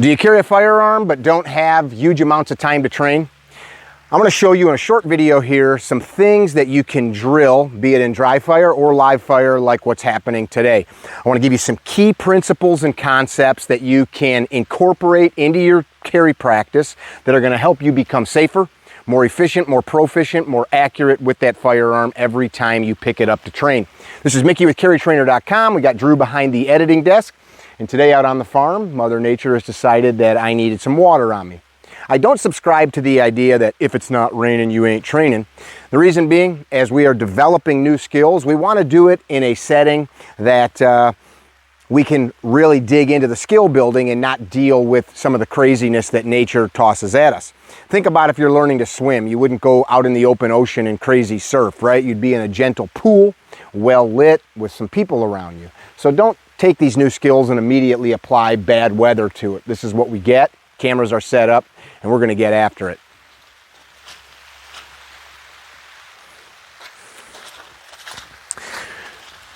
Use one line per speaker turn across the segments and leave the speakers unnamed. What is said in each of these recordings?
Do you carry a firearm but don't have huge amounts of time to train? I'm going to show you in a short video here some things that you can drill, be it in dry fire or live fire like what's happening today. I want to give you some key principles and concepts that you can incorporate into your carry practice that are going to help you become safer, more efficient, more proficient, more accurate with that firearm every time you pick it up to train. This is Mickey with CarryTrainer.com. We got Drew behind the editing desk. And today out on the farm, Mother Nature has decided that I needed some water on me. I don't subscribe to the idea that if it's not raining, you ain't training. The reason being, as we are developing new skills, we want to do it in a setting that we can really dig into the skill building and not deal with some of the craziness that nature tosses at us. Think about if you're learning to swim. You wouldn't go out in the open ocean and crazy surf, right? You'd be in a gentle pool, well lit, with some people around you. So don't take these new skills and immediately apply bad weather to it. This is what we get. Cameras are set up, and we're going to get after it.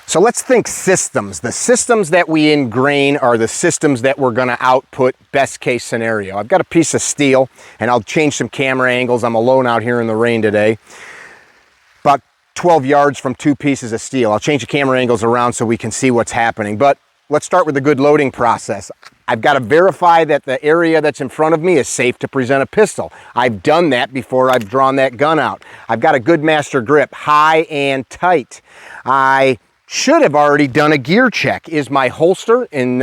So let's think systems. The systems that we ingrain are the systems that we're going to output best case scenario. I've got a piece of steel, and I'll change some camera angles. I'm alone out here in the rain today. About 12 yards from two pieces of steel. I'll change the camera angles around so we can see what's happening. But let's start with the good loading process. I've got to verify that the area that's in front of me is safe to present a pistol. I've done that before I've drawn that gun out. I've got a good master grip, high and tight. I should have already done a gear check. Is my holster and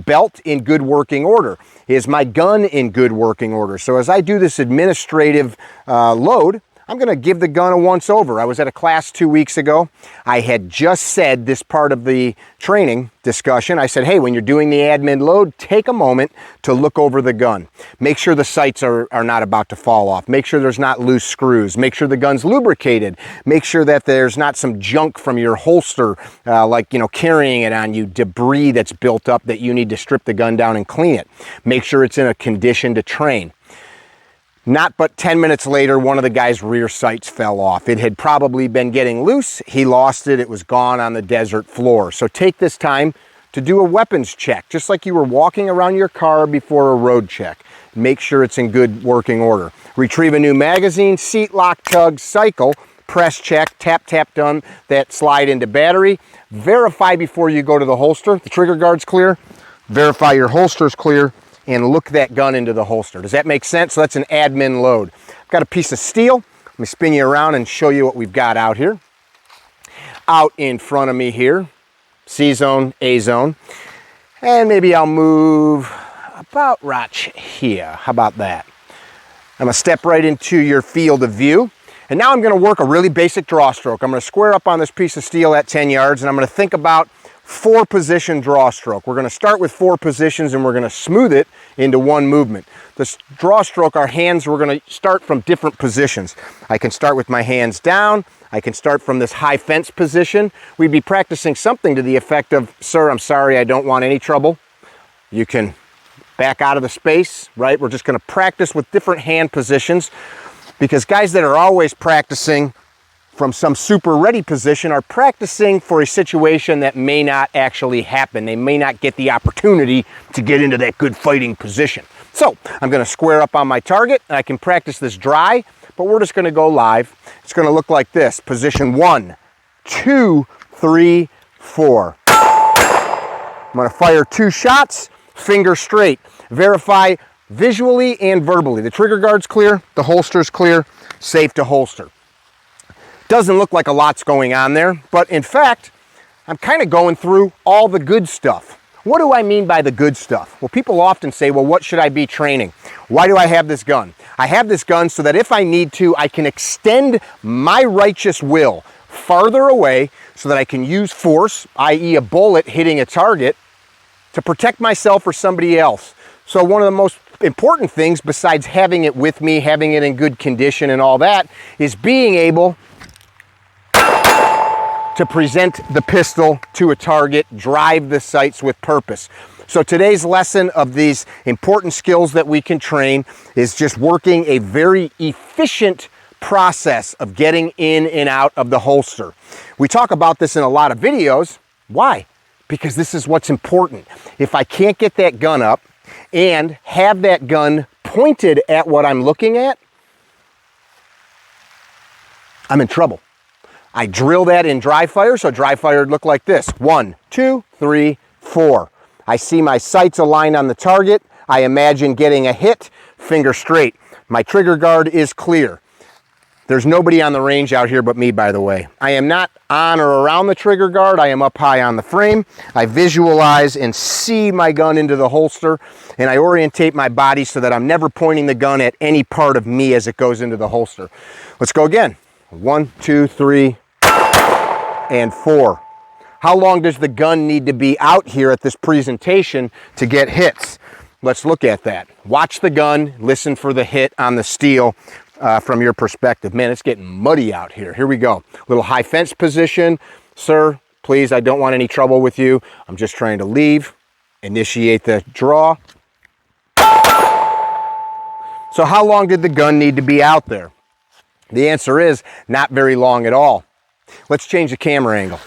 belt in good working order? Is my gun in good working order? So as I do this administrative load, I'm going to give the gun a once over. I was at a class 2 weeks ago. I had just said this part of the training discussion. I said, hey, when you're doing the admin load, take a moment to look over the gun. Make sure the sights are not about to fall off. Make sure there's not loose screws. Make sure the gun's lubricated. Make sure that there's not some junk from your holster, like, carrying it on you, debris that's built up that you need to strip the gun down and clean it. Make sure it's in a condition to train. Not but 10 minutes later, one of the guy's rear sights fell off. It had probably been getting loose. He lost it. It was gone on the desert floor. So take this time to do a weapons check, just like you were walking around your car before a road check. Make sure it's in good working order. Retrieve a new magazine, seat lock, tug, cycle, press check, tap, tap, done, that slide into battery. Verify before you go to the holster. The trigger guard's clear. Verify your holster's clear. And look that gun into the holster. Does that make sense? So that's an admin load. I've got a piece of steel. Let me spin you around and show you what we've got out here. Out in front of me here, C zone, A zone. And maybe I'll move about right here. How about that? I'm gonna step right into your field of view. And now I'm gonna work a really basic draw stroke. I'm gonna square up on this piece of steel at 10 yards, and I'm gonna think about 4-position draw stroke. We're going to start with 4 positions and we're going to smooth it into one movement. This draw stroke, our hands, we're going to start from different positions. I can start with my hands down. I can start from this high fence position. We'd be practicing something to the effect of, sir, I'm sorry, I don't want any trouble. You can back out of the space, right? We're just going to practice with different hand positions, because guys that are always practicing from some super ready position are practicing for a situation that may not actually happen. They may not get the opportunity to get into that good fighting position. So I'm going to square up on my target, and I can practice this dry, but we're just going to go live. It's going to look like this. Position 1, 2, 3, 4. I'm going to fire 2 shots, finger straight. Verify visually and verbally. The trigger guard's clear, the holster's clear, safe to holster. Doesn't look like a lot's going on there, but in fact, I'm kind of going through all the good stuff. What do I mean by the good stuff? Well, people often say, well, what should I be training? Why do I have this gun? I have this gun so that if I need to, I can extend my righteous will farther away so that I can use force, i.e. a bullet hitting a target, to protect myself or somebody else. So one of the most important things, besides having it with me, having it in good condition and all that, is being able to present the pistol to a target, drive the sights with purpose. So today's lesson of these important skills that we can train is just working a very efficient process of getting in and out of the holster. We talk about this in a lot of videos. Why? because this is what's important. If I can't get that gun up and have that gun pointed at what I'm looking at, I'm in trouble. I drill that in dry fire, so dry fire would look like this. 1, 2, 3, 4. I see my sights aligned on the target. I imagine getting a hit, finger straight. My trigger guard is clear. There's nobody on the range out here but me, by the way. I am not on or around the trigger guard. I am up high on the frame. I visualize and see my gun into the holster, and I orientate my body so that I'm never pointing the gun at any part of me as it goes into the holster. Let's go again. 1, 2, 3, and 4. How long does the gun need to be out here at this presentation to get hits? Let's look at that. Watch the gun, listen for the hit on the steel from your perspective. Man, it's getting muddy out here. Here we go. Little high fence position. Sir, please, I don't want any trouble with you. I'm just trying to leave. Initiate the draw. So how long did the gun need to be out there? The answer is not very long at all. Let's change the camera angle.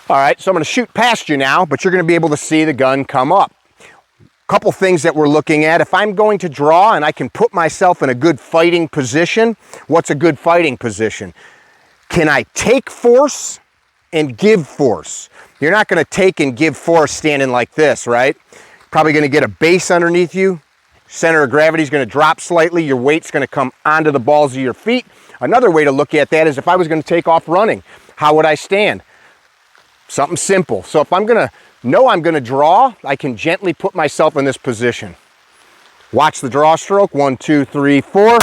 All right, so I'm going to shoot past you now, but you're going to be able to see the gun come up. Couple things that we're looking at. If I'm going to draw and I can put myself in a good fighting position, what's a good fighting position? Can I take force and give force? You're not going to take and give force standing like this, right? Probably going to get a base underneath you. Center of gravity is going to drop slightly. Your weight's going to come onto the balls of your feet. Another way to look at that is if I was going to take off running, how would I stand? Something simple. So if I'm going to know I'm going to draw, I can gently put myself in this position. Watch the draw stroke. 1, 2, 3, 4.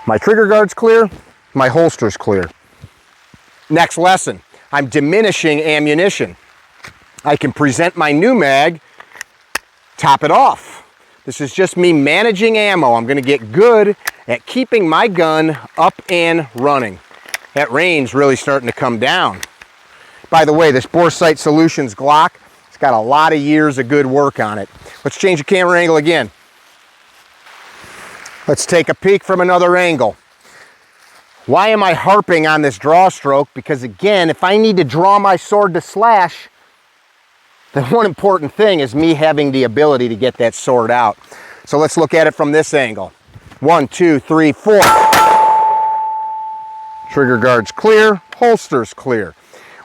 My trigger guard's clear. My holster's clear. Next lesson. I'm diminishing ammunition. I can present my new mag, top it off. This is just me managing ammo. I'm going to get good at keeping my gun up and running. That range really starting to come down. By the way, this Bore Sight Solutions Glock, it's got a lot of years of good work on it. Let's change the camera angle again. Let's take a peek from another angle. Why am I harping on this draw stroke? Because again, if I need to draw my sword to slash, the one important thing is me having the ability to get that sword out. So let's look at it from this angle. 1, 2, 3, 4. Trigger guard's clear, holster's clear.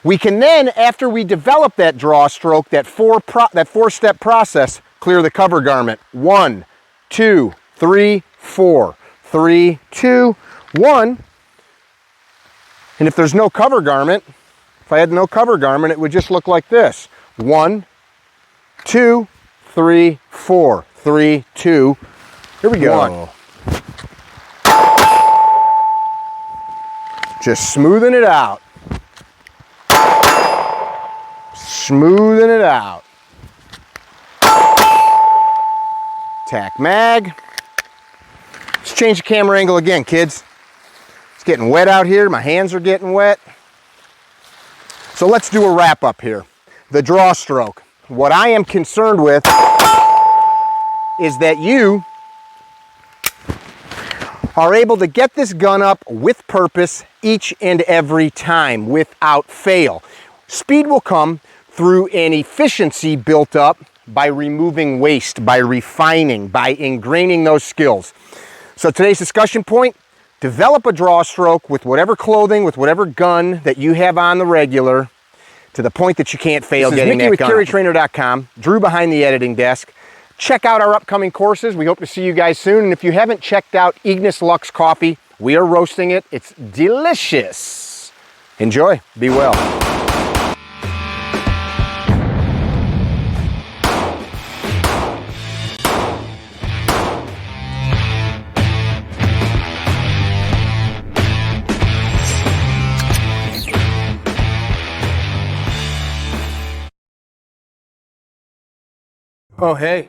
We can then, after we develop that draw stroke, that four-step process, clear the cover garment. 1, 2, 3, 4. 3, 2, 1. And if there's no cover garment, if I had no cover garment, it would just look like this. 1, 2, 3, 4. 3, 2. Here we go. 1. Just smoothing it out. Smoothing it out. Tack mag. Let's change the camera angle again, kids. It's getting wet out here. My hands are getting wet. So let's do a wrap up here. The draw stroke. What I am concerned with is that you are able to get this gun up with purpose each and every time without fail. Speed will come through an efficiency built up by removing waste, by refining, by ingraining those skills. So today's discussion point, develop a draw stroke with whatever clothing, with whatever gun that you have on the regular, to the point that you can't fail getting that gun. This is Mickey with CarryTrainer.com, Drew behind the editing desk. Check out our upcoming courses. We hope to see you guys soon. And if you haven't checked out Ignis Lux Coffee, we are roasting it. It's delicious. Enjoy. Be well. Oh, hey.